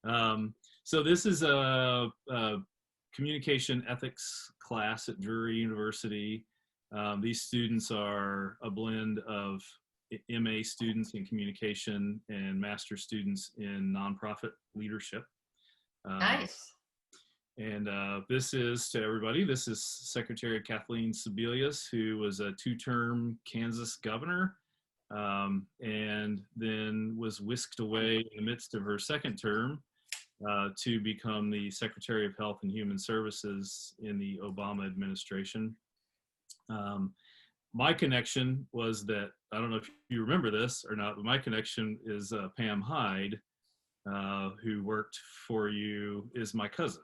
So this is a communication ethics class at Drury University. These students are a blend of MA students in communication and master students in nonprofit leadership. Nice. And this is, to everybody, this is Secretary Kathleen Sebelius, who was a two-term Kansas governor, and then was whisked away in the midst of her second term to become the Secretary of Health and Human Services in the Obama administration. My connection was that, I don't know if you remember this or not, but my connection is Pam Hyde, who worked for you, is my cousin.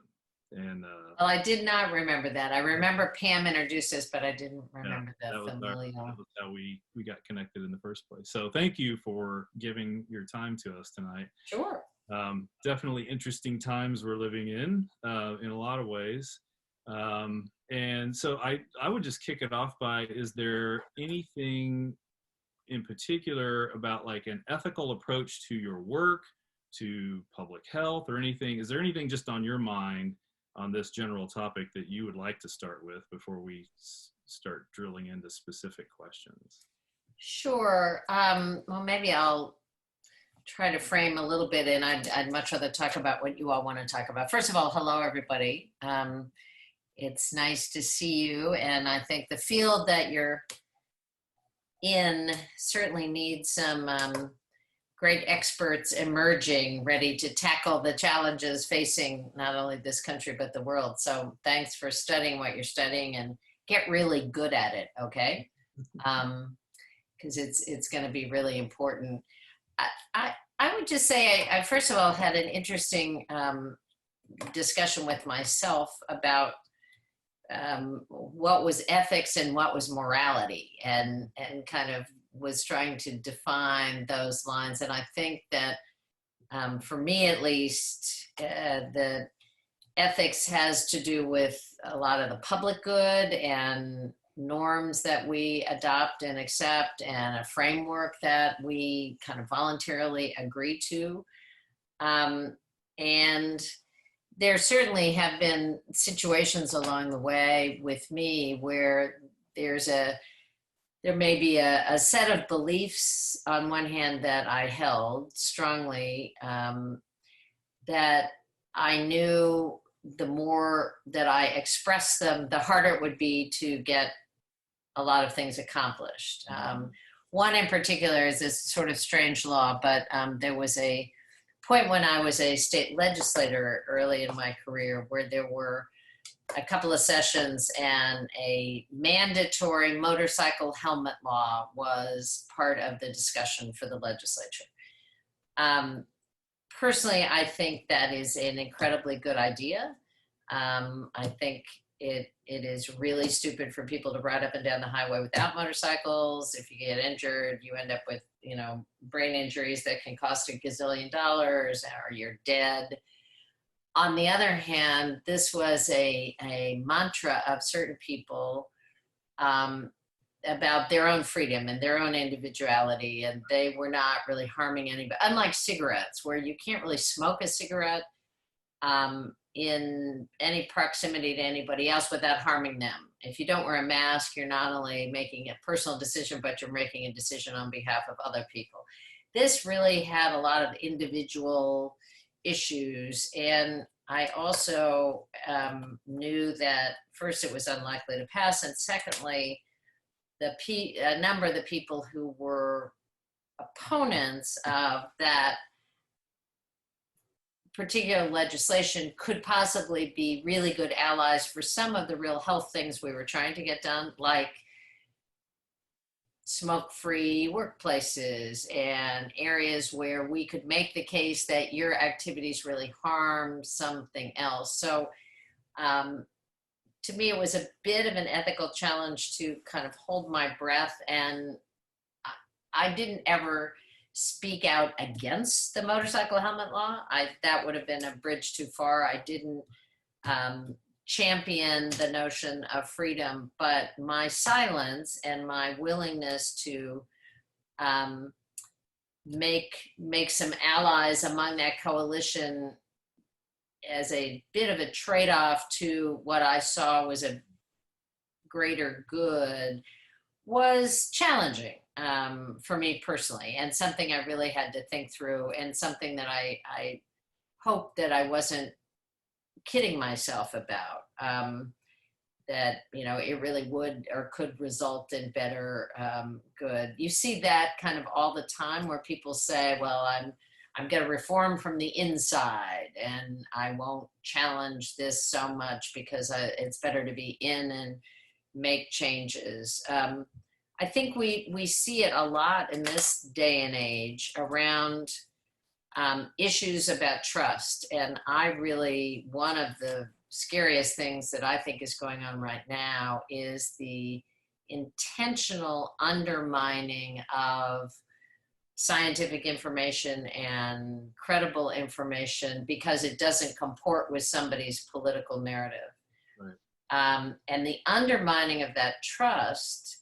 And well, I did not remember that. I remember Pam introduced us, but I didn't remember that was how we got connected in the first place. So thank you for giving your time to us tonight. Sure. Definitely interesting times we're living in a lot of ways. And so I would just kick it off by, is there anything in particular about like an ethical approach to your work, to public health, or anything? Is there anything just on your mind on this general topic that you would like to start with before we start drilling into specific questions? Sure. Well, maybe I'll try to frame a little bit, and I'd much rather talk about what you all want to talk about. First of all, hello, everybody. It's nice to see you, and I think the field that you're in certainly needs some great experts emerging, ready to tackle the challenges facing not only this country, but the world. So thanks for studying what you're studying, and get really good at it, okay? Because it's going to be really important. I would just say I first of all had an interesting discussion with myself about what was ethics and what was morality, and kind of was trying to define those lines. And I think that for me at least, the ethics has to do with a lot of the public good and norms that we adopt and accept, and a framework that we kind of voluntarily agree to. And there certainly have been situations along the way with me where there may be a set of beliefs on one hand that I held strongly, that I knew the more that I expressed them, the harder it would be to get a lot of things accomplished. One in particular is this sort of strange law, but there was a point when I was a state legislator early in my career where there were a couple of sessions and a mandatory motorcycle helmet law was part of the discussion for the legislature. Personally, I think that is an incredibly good idea. I think it is really stupid for people to ride up and down the highway without motorcycles. If you get injured, you end up with, brain injuries that can cost $1 gazillion, or you're dead. On the other hand, this was a mantra of certain people about their own freedom and their own individuality, and they were not really harming anybody. Unlike cigarettes, where you can't really smoke a cigarette in any proximity to anybody else without harming them. If you don't wear a mask, you're not only making a personal decision, but you're making a decision on behalf of other people. This really had a lot of individual issues, and I also knew that first it was unlikely to pass, and secondly, a number of the people who were opponents of that particular legislation could possibly be really good allies for some of the real health things we were trying to get done, like smoke-free workplaces and areas where we could make the case that your activities really harm something else. So to me, it was a bit of an ethical challenge to kind of hold my breath, and I didn't ever speak out against the motorcycle helmet law. That would have been a bridge too far. I didn't champion the notion of freedom, but my silence and my willingness to make some allies among that coalition as a bit of a trade-off to what I saw was a greater good was challenging for me personally, and something I really had to think through, and something that I hoped that I wasn't kidding myself about. That it really would or could result in better good. You see that kind of all the time, where people say, "Well, I'm going to reform from the inside, and I won't challenge this so much because it's better to be in and make changes." I think we see it a lot in this day and age around issues about trust. And one of the scariest things that I think is going on right now is the intentional undermining of scientific information and credible information because it doesn't comport with somebody's political narrative. Right. And the undermining of that trust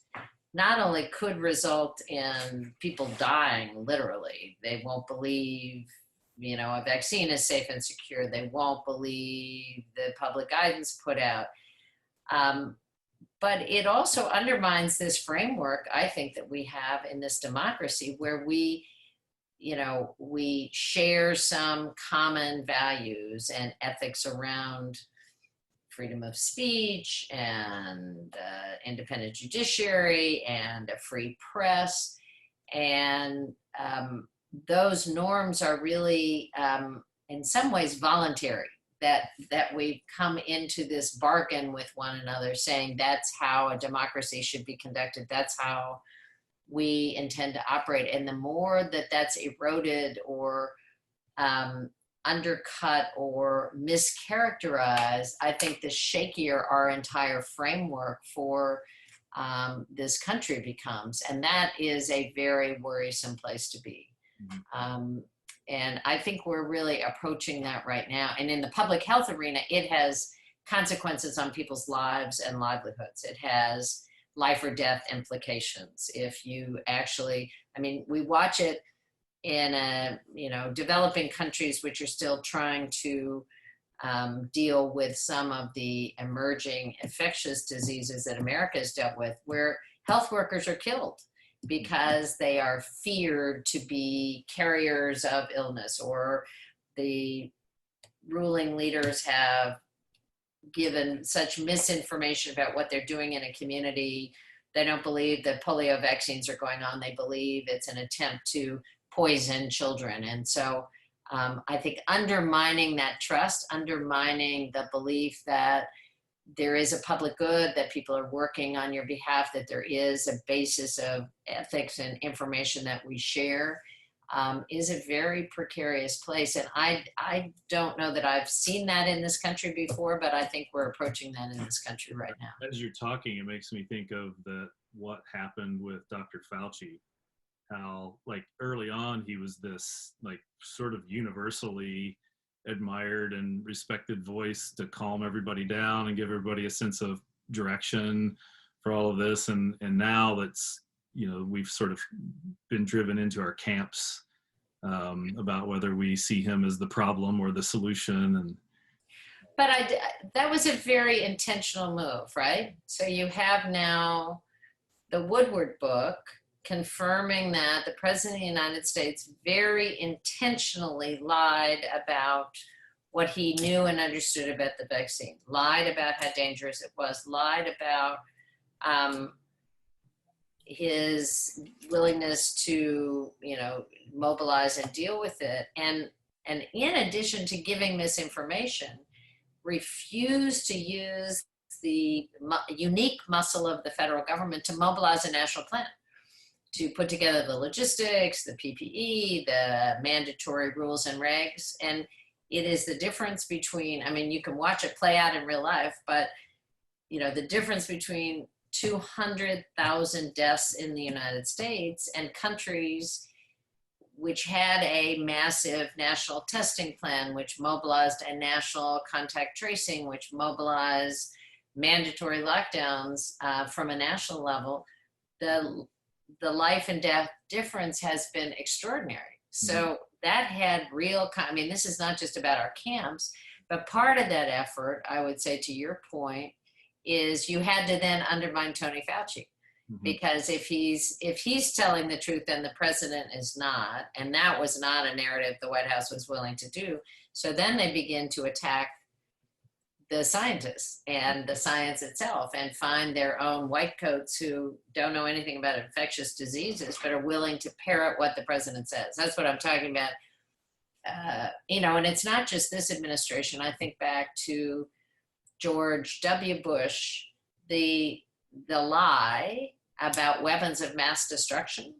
not only could result in people dying, literally. They won't believe, a vaccine is safe and secure. They won't believe the public guidance put out. But it also undermines this framework, I think, that we have in this democracy, where we share some common values and ethics around freedom of speech and independent judiciary and a free press. And those norms are really, in some ways, voluntary, that we've come into this bargain with one another, saying that's how a democracy should be conducted. That's how we intend to operate. And the more that that's eroded or undercut or mischaracterized, I think the shakier our entire framework for this country becomes. And that is a very worrisome place to be. And I think we're really approaching that right now. And in the public health arena, it has consequences on people's lives and livelihoods. It has life or death implications. If you actually, we watch it in developing countries which are still trying to deal with some of the emerging infectious diseases that America has dealt with, where health workers are killed because they are feared to be carriers of illness, or the ruling leaders have given such misinformation about what they're doing in a community. They don't believe that polio vaccines are going on. They believe it's an attempt to poison children. And so I think undermining that trust, undermining the belief that there is a public good, that people are working on your behalf, that there is a basis of ethics and information that we share, is a very precarious place. And I don't know that I've seen that in this country before, but I think we're approaching that in this country right now. As you're talking, it makes me think of what happened with Dr. Fauci. How, like, early on, he was this, like, sort of universally admired and respected voice to calm everybody down and give everybody a sense of direction for all of this. And now that's, we've sort of been driven into our camps about whether we see him as the problem or the solution. But that was a very intentional move, right? So you have now the Woodward book confirming that the President of the United States very intentionally lied about what he knew and understood about the vaccine, lied about how dangerous it was, lied about his willingness to, mobilize and deal with it. And in addition to giving misinformation, refused to use the unique muscle of the federal government to mobilize a national plan, to put together the logistics, the PPE, the mandatory rules and regs. And it is the difference between, you can watch it play out in real life, but the difference between 200,000 deaths in the United States and countries which had a massive national testing plan, which mobilized a national contact tracing, which mobilized mandatory lockdowns from a national level. The life and death difference has been extraordinary. So that had real, this is not just about our camps. But part of that effort, I would say to your point, is you had to then undermine Tony Fauci. Because if he's telling the truth, then the president is not, and that was not a narrative the White House was willing to do. So then they begin to attack the scientists and the science itself, and find their own white coats who don't know anything about infectious diseases, but are willing to parrot what the president says. That's what I'm talking about. And it's not just this administration. I think back to George W. Bush, the lie about weapons of mass destruction,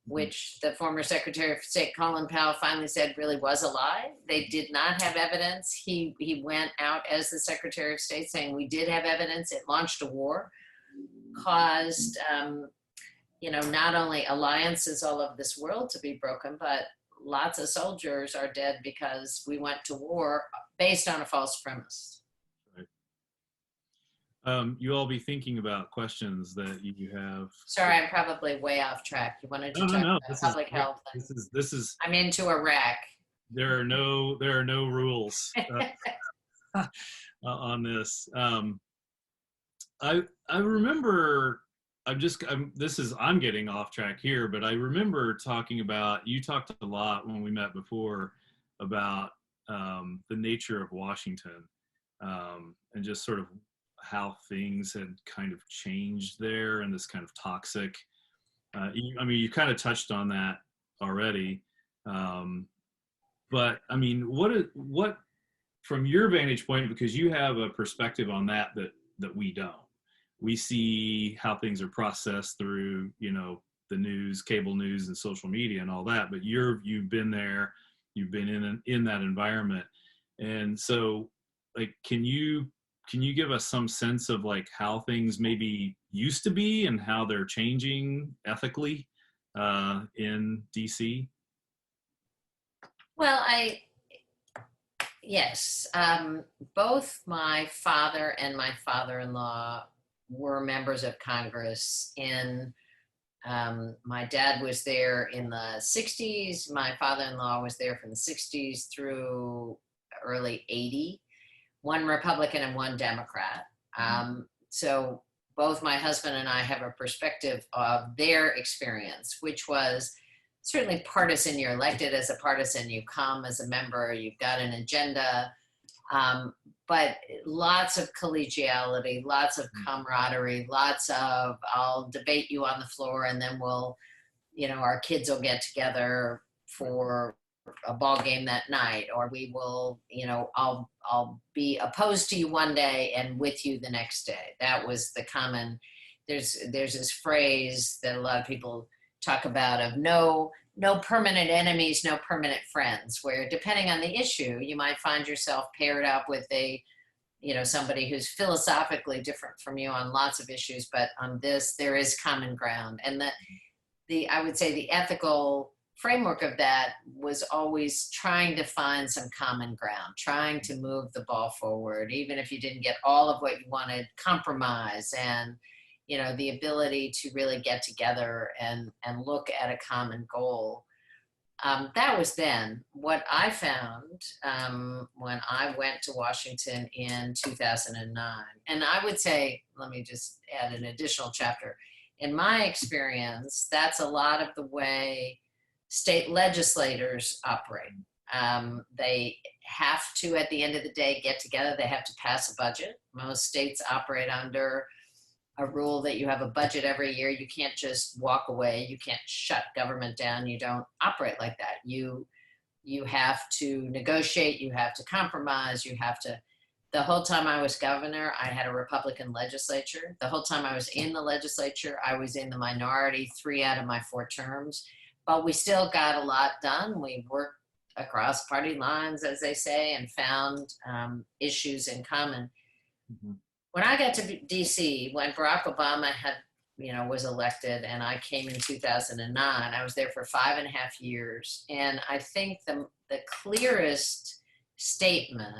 which the former Secretary of State Colin Powell finally said really was a lie. They did not have evidence. He went out as the Secretary of State saying we did have evidence. It launched a war, caused not only alliances all over this world to be broken, but lots of soldiers are dead because we went to war based on a false premise. You all be thinking about questions that you have. Sorry, I'm probably way off track. You wanted to talk about public health. This is. I'm into Iraq. There are no rules on this. I remember. I'm getting off track here, but I remember you talked a lot when we met before about the nature of Washington, and just sort of how things had kind of changed there, and this kind of toxic, you kind of touched on that already. But I mean, what from your vantage point, because you have a perspective on that we don't. We see how things are processed through, the news, cable news and social media and all that, but you've been there, you've been in that environment. And so like, can you give us some sense of like how things maybe used to be and how they're changing ethically in DC? Well, yes, both my father and my father-in-law were members of Congress my dad was there in the 60s. My father-in-law was there from the 60s through early 80. One Republican and one Democrat. So both my husband and I have a perspective of their experience, which was certainly partisan. You're elected as a partisan, you come as a member, you've got an agenda, but lots of collegiality, lots of camaraderie, lots of I'll debate you on the floor and then we'll, our kids will get together for a ball game that night, or we will, I'll be opposed to you one day and with you the next day. That was the common, there's this phrase that a lot of people talk about of no permanent enemies, no permanent friends, where depending on the issue, you might find yourself paired up with somebody who's philosophically different from you on lots of issues, but on this, there is common ground. And I would say the ethical framework of that was always trying to find some common ground, trying to move the ball forward, even if you didn't get all of what you wanted, compromise, and the ability to really get together and look at a common goal. That was then. What I found when I went to Washington in 2009, and I would say, let me just add an additional chapter. In my experience, that's a lot of the way state legislators operate. They have to, at the end of the day, get together. They have to pass a budget. Most states operate under a rule that you have a budget every year. You can't just walk away. You can't shut government down. You don't operate like that. You have to negotiate. You have to compromise. The whole time I was governor, I had a Republican legislature. The whole time I was in the legislature, I was in the minority 3 out of my 4 terms. But we still got a lot done. We worked across party lines, as they say, and found issues in common. Mm-hmm. When I got to DC, when Barack Obama was elected, and I came in 2009, I was there for 5.5 years. And I think the clearest statement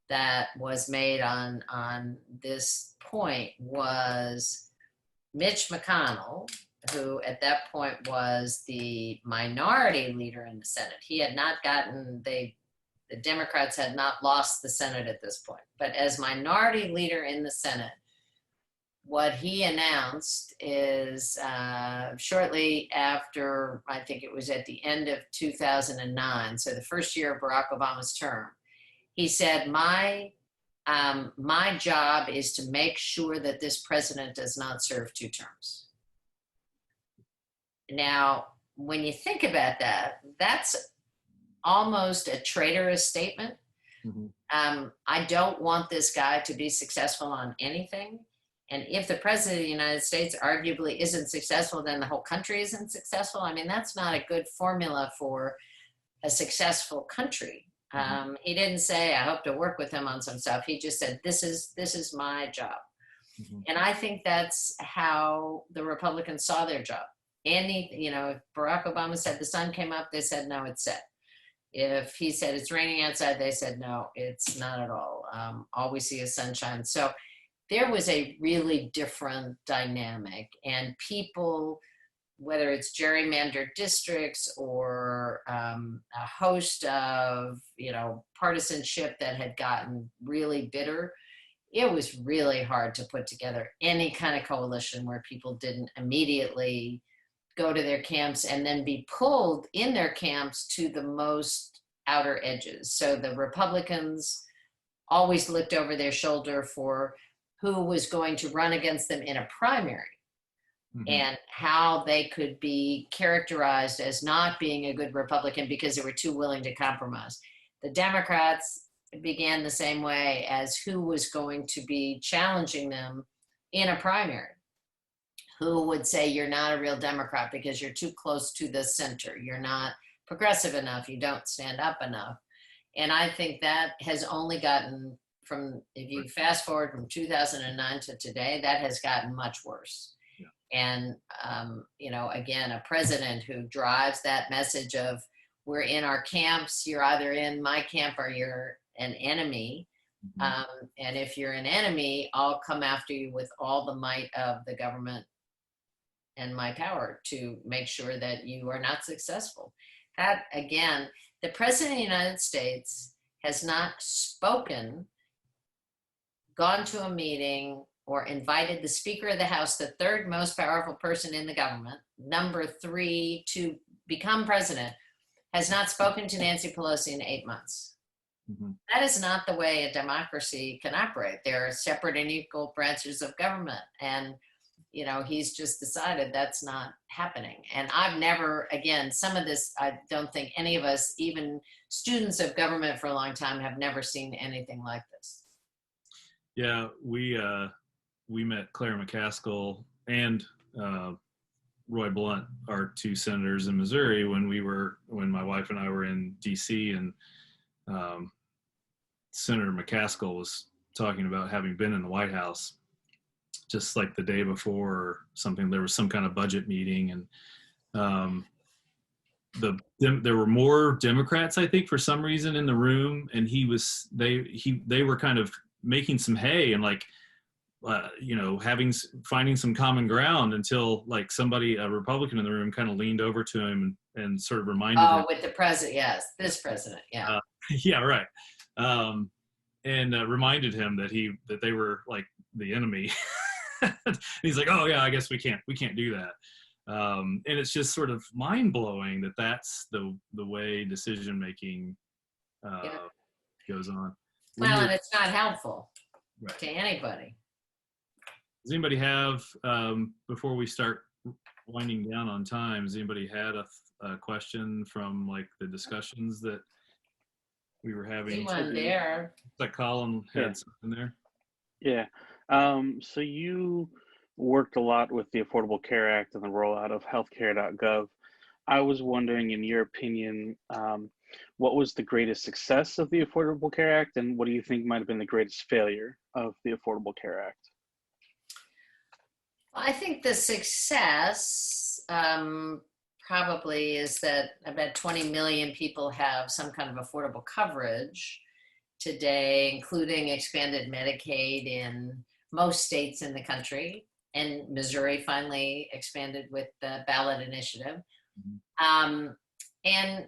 that was made on this point was Mitch McConnell, who at that point was the minority leader in the Senate. He had not gotten, they The Democrats had not lost the Senate at this point. But as minority leader in the Senate, what he announced is shortly after, I think it was at the end of 2009, so the first year of Barack Obama's term, he said, my job is to make sure that this president does not serve 2 terms. Now, when you think about that, that's almost a traitorous statement. Mm-hmm. I don't want this guy to be successful on anything. And if the president of the United States arguably isn't successful, then the whole country isn't successful. I mean, that's not a good formula for a successful country. He didn't say, I hope to work with him on some stuff. He just said, this is my job. Mm-hmm. And I think that's how the Republicans saw their job. If Barack Obama said the sun came up, they said, no, it's set. If he said it's raining outside, they said, no, it's not at all. All we see is sunshine. So there was a really different dynamic, and people, whether it's gerrymandered districts or a host of, partisanship that had gotten really bitter, it was really hard to put together any kind of coalition where people didn't immediately go to their camps and then be pulled in their camps to the most outer edges. So the Republicans always looked over their shoulder for who was going to run against them in a primary, mm-hmm. and how they could be characterized as not being a good Republican because they were too willing to compromise. The Democrats began the same way as who was going to be challenging them in a primary. Who would say you're not a real Democrat because you're too close to the center. You're not progressive enough. You don't stand up enough. And I think that has only gotten if you fast forward from 2009 to today, that has gotten much worse. Yeah. And, again, a president who drives that message of we're in our camps, you're either in my camp or you're an enemy. Mm-hmm. And if you're an enemy, I'll come after you with all the might of the government and my power to make sure that you are not successful. That, again, the president of the United States has not gone to a meeting or invited the Speaker of the House, the 3rd most powerful person in the government, number 3 to become president, has not spoken to Nancy Pelosi in 8 months. Mm-hmm. That is not the way a democracy can operate. There are separate and equal branches of government. And he's just decided that's not happening. And I've never, again, some of this, I don't think any of us, even students of government for a long time, have never seen anything like this. Yeah, we met Claire McCaskill and Roy Blunt, our 2 senators in Missouri, when my wife and I were in D.C. and Senator McCaskill was talking about having been in the White House just like the day before or something. There was some kind of budget meeting, and there were more Democrats, I think, for some reason in the room, and they were kind of making some hay and finding some common ground until a Republican in the room kind of leaned over to him and sort of reminded him. Oh, with the president, yes, this president, yeah. Yeah, right. And reminded him that they were like the enemy. He's like, oh yeah, I guess we can't do that. And it's just sort of mind blowing that that's the way decision making goes on. Well, and it's not helpful to anybody. Does anybody have, before we start winding down on time, has anybody had a question from the discussions that we were having? Anyone there? Like Colin had something there. Yeah. So you worked a lot with the Affordable Care Act and the rollout of healthcare.gov. I was wondering, in your opinion, what was the greatest success of the Affordable Care Act, and what do you think might have been the greatest failure of the Affordable Care Act? I think the success probably is that about 20 million people have some kind of affordable coverage today, including expanded Medicaid in most states in the country, and Missouri finally expanded with the ballot initiative. And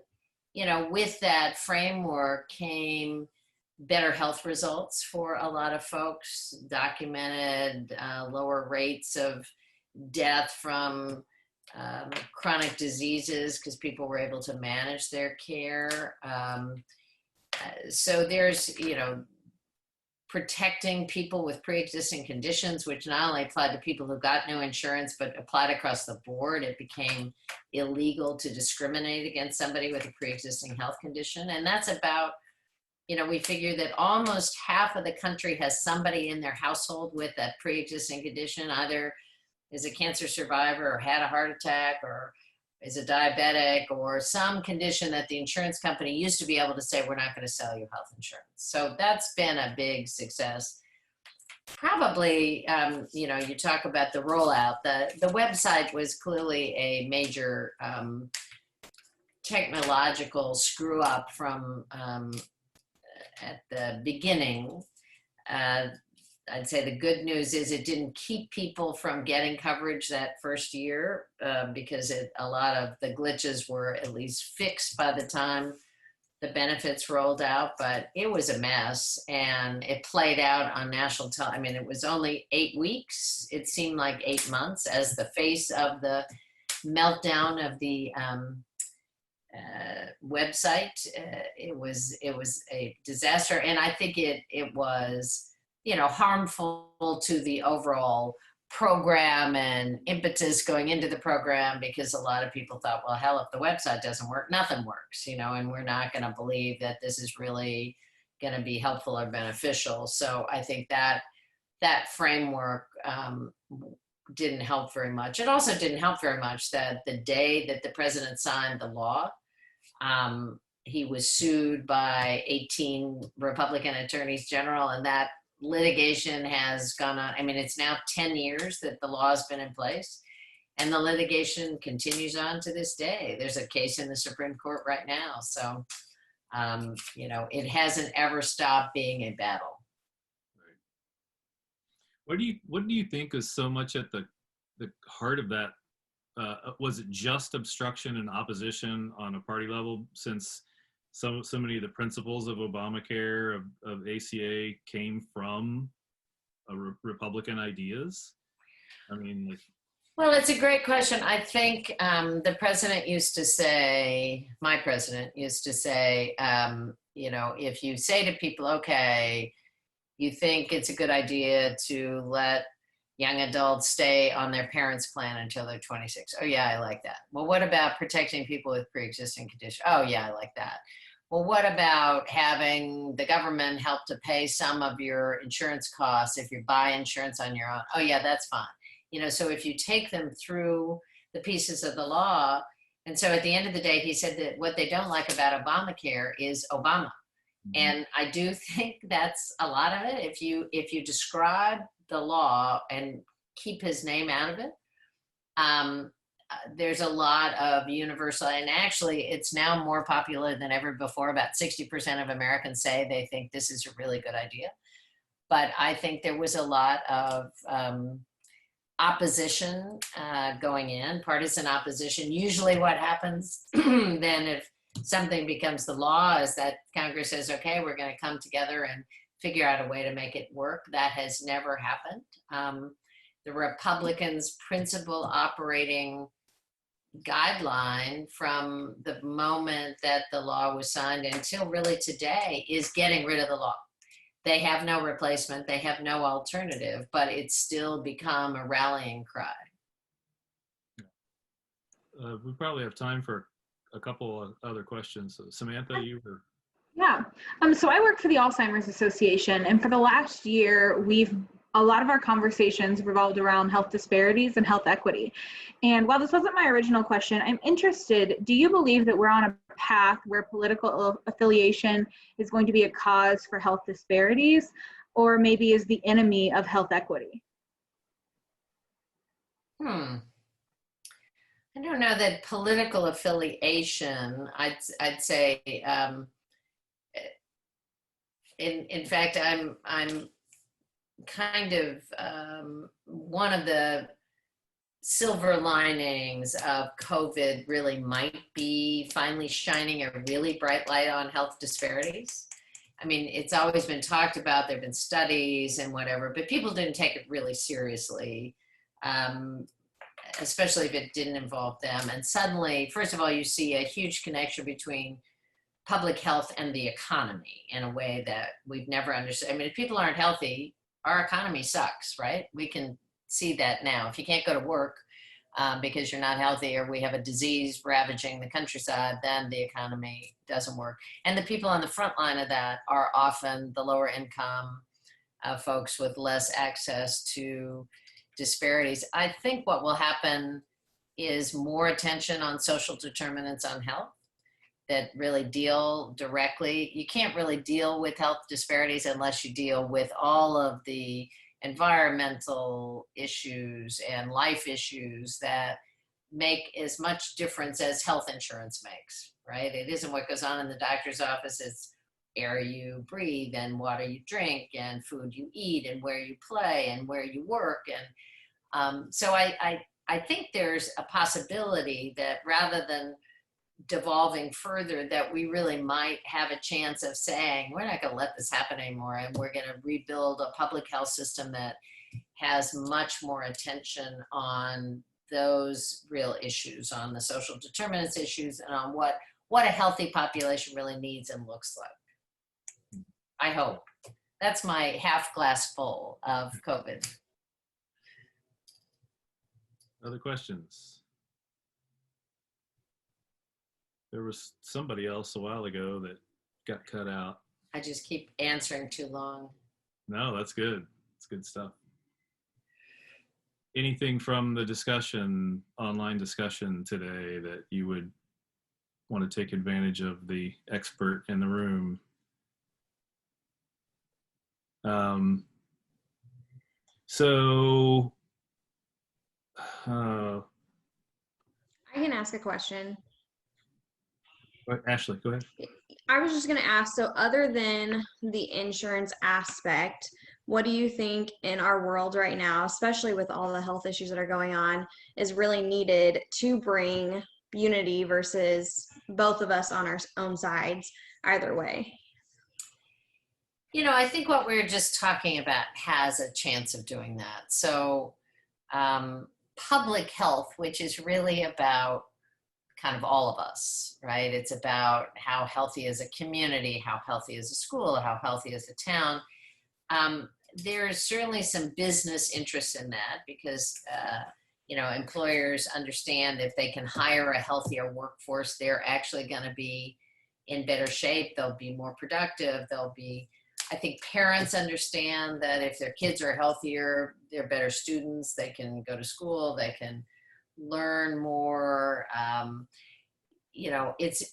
with that framework came better health results for a lot of folks, documented lower rates of death from chronic diseases because people were able to manage their care. So there's, protecting people with pre-existing conditions, which not only applied to people who got no insurance, but applied across the board. It became illegal to discriminate against somebody with a pre-existing health condition. And that's about, we figure that almost half of the country has somebody in their household with a pre-existing condition, either is a cancer survivor or had a heart attack or is a diabetic or some condition that the insurance company used to be able to say, we're not going to sell you health insurance. So that's been a big success. Probably, you talk about the rollout. The website was clearly a major technological screw up from at the beginning. I'd say the good news is it didn't keep people from getting coverage that first year because a lot of the glitches were at least fixed by the time the benefits rolled out, but it was a mess and it played out on national television. I mean, it was only 8 weeks. It seemed like 8 months as the face of the meltdown of the website. It was a disaster. And I think it was, harmful to the overall program and impetus going into the program because a lot of people thought, well, hell, if the website doesn't work, nothing works, and we're not going to believe that this is really going to be helpful or beneficial. So I think that framework didn't help very much. It also didn't help very much that the day that the president signed the law, he was sued by 18 Republican attorneys general, and that litigation has gone on. I mean, it's now 10 years that the law has been in place, and the litigation continues on to this day. There's a case in the Supreme Court right now. So, it hasn't ever stopped being a battle. Right. What do you think is so much at the heart of that? Was it just obstruction and opposition on a party level, since so many of the principles of Obamacare, of ACA came from Republican ideas? I mean, Well, it's a great question. I think the president used to say, my president used to say, if you say to people, okay, you think it's a good idea to let young adults stay on their parents' plan until they're 26. Oh, yeah, I like that. Well, what about protecting people with pre-existing conditions? Oh, yeah, I like that. Well, what about having the government help to pay some of your insurance costs if you buy insurance on your own? Oh, yeah, that's fine. So if you take them through the pieces of the law, and so at the end of the day, he said that what they don't like about Obamacare is Obama. Mm-hmm. And I do think that's a lot of it. If you describe the law and keep his name out of it, there's a lot of universal, and actually it's now more popular than ever before. About 60% of Americans say they think this is a really good idea. But I think there was a lot of opposition going in, partisan opposition. Usually what happens then if something becomes the law is that Congress says, okay, we're going to come together and figure out a way to make it work. That has never happened. The Republicans' principal operating guideline from the moment that the law was signed until really today is getting rid of the law. They have no replacement, they have no alternative, but it's still become a rallying cry. We probably have time for a couple of other questions. So Samantha, you were... Yeah. So I work for the Alzheimer's Association, and for the last year, a lot of our conversations revolved around health disparities and health equity. And while this wasn't my original question, I'm interested, do you believe that we're on a path where political affiliation is going to be a cause for health disparities, or maybe is the enemy of health equity? I don't know that political affiliation, I'd say, in fact, I'm kind of one of the silver linings of COVID really might be finally shining a really bright light on health disparities. I mean, it's always been talked about, there've been studies and whatever, but people didn't take it really seriously, especially if it didn't involve them. And suddenly, first of all, you see a huge connection between public health and the economy in a way that we've never understood. I mean, if people aren't healthy, our economy sucks, right? We can see that now. If you can't go to work because you're not healthy, or we have a disease ravaging the countryside, then the economy doesn't work. And the people on the front line of that are often the lower income folks with less access to disparities. I think what will happen is more attention on social determinants on health that really deal directly. You can't really deal with health disparities unless you deal with all of the environmental issues and life issues that make as much difference as health insurance makes, right? It isn't what goes on in the doctor's office, it's air you breathe and water you drink and food you eat and where you play and where you work. And so I think there's a possibility that rather than devolving further, that we really might have a chance of saying, we're not going to let this happen anymore, and we're going to rebuild a public health system that has much more attention on those real issues, on the social determinants issues, and on what a healthy population really needs and looks like. I hope. That's my half glass full of COVID. Other questions? There was somebody else a while ago that got cut out. I just keep answering too long. No, that's good. It's good stuff. Anything from the discussion, online discussion today, that you would want to take advantage of the expert in the room? I can ask a question. Ashley, go ahead. I was just going to ask, so other than the insurance aspect, what do you think in our world right now, especially with all the health issues that are going on, is really needed to bring unity versus both of us on our own sides, either way? You know, I think what we were just talking about has a chance of doing that. So public health, which is really about kind of all of us, right? It's about how healthy is a community, how healthy is a school, how healthy is a town. There's certainly some business interest in that because, you know, employers understand if they can hire a healthier workforce, they're actually going to be in better shape. They'll be more productive. I think parents understand that if their kids are healthier, they're better students. They can go to school. They can learn more. You know, it's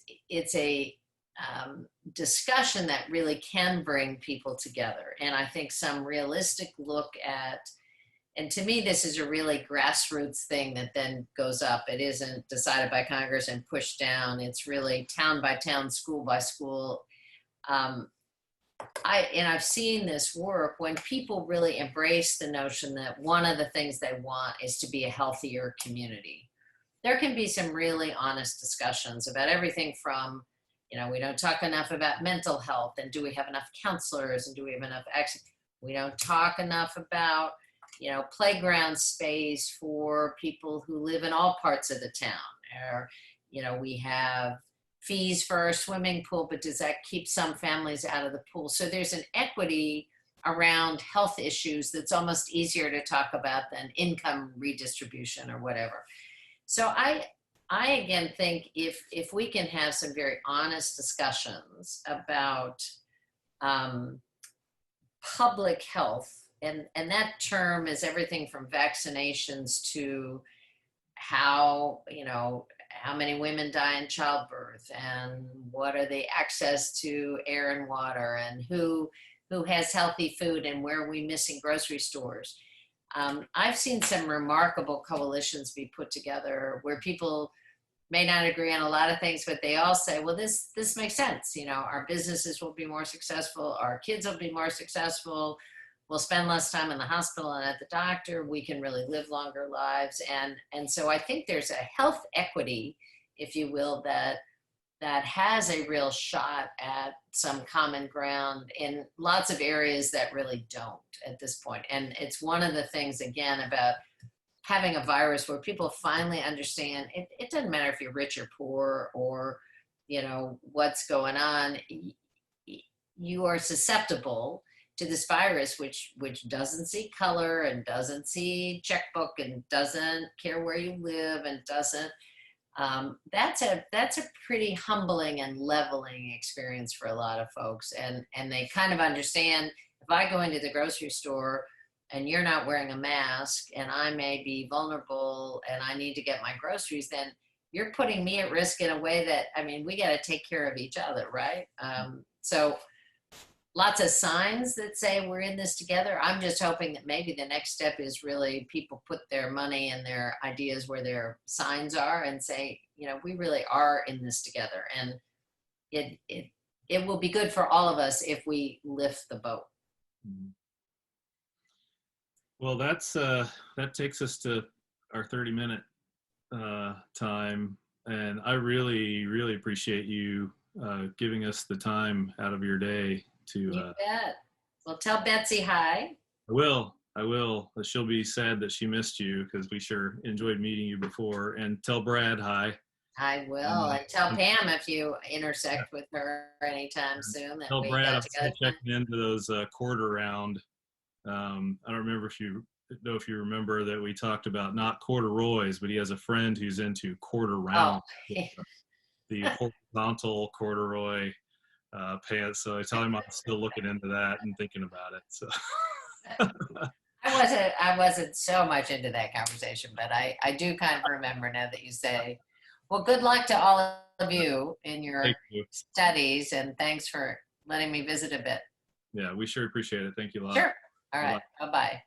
a discussion that really can bring people together. And I think some realistic look at, and to me, this is a really grassroots thing that then goes up. It isn't decided by Congress and pushed down. It's really town by town, school by school. I've seen this work when people really embrace the notion that one of the things they want is to be a healthier community. There can be some really honest discussions about everything from, you know, we don't talk enough about mental health, and do we have enough counselors, and do we have enough access? We don't talk enough about, you know, playground space for people who live in all parts of the town. Or, you know, we have fees for our swimming pool, but does that keep some families out of the pool? So there's an equity around health issues that's almost easier to talk about than income redistribution or whatever. So I again think if we can have some very honest discussions about public health, and that term is everything from vaccinations to how, you know, how many women die in childbirth, and what are the access to air and water, and who has healthy food, and where are we missing grocery stores. I've seen some remarkable coalitions be put together where people may not agree on a lot of things, but they all say, well, this makes sense. You know, our businesses will be more successful, our kids will be more successful, we'll spend less time in the hospital and at the doctor. We can really live longer lives. And so I think there's a health equity, if you will, that has a real shot at some common ground in lots of areas that really don't at this point. And it's one of the things, again, about having a virus where people finally understand it doesn't matter if you're rich or poor or, what's going on. You are susceptible to this virus, which doesn't see color and doesn't see checkbook and doesn't care where you live and doesn't. That's a pretty humbling and leveling experience for a lot of folks, and they kind of understand, if I go into the grocery store and you're not wearing a mask and I may be vulnerable and I need to get my groceries, then you're putting me at risk in a way that, we got to take care of each other, right? So lots of signs that say we're in this together. I'm just hoping that maybe the next step is really people put their money and their ideas where their signs are and say, we really are in this together. And it will be good for all of us if we lift the boat. Well, that takes us to our 30-minute time. And I really, really appreciate you giving us the time out of your day to. You bet. Well, tell Betsy hi. I will. She'll be sad that she missed you because we sure enjoyed meeting you before. And tell Brad hi. I will. And tell Pam if you intersect with her anytime soon. That Tell we Brad got I'm together. still checking into those quarter round. I don't remember if you remember that we talked about not corduroys, but he has a friend who's into quarter round. Oh. The horizontal corduroy pants. So I tell him I'm still looking into that and thinking about it. So I wasn't so much into that conversation, but I do kind of remember now that you say, well, good luck to all of you in your studies, and thanks for letting me visit a bit. Yeah, we sure appreciate it. Thank you a lot. Sure. All right. Bye-bye.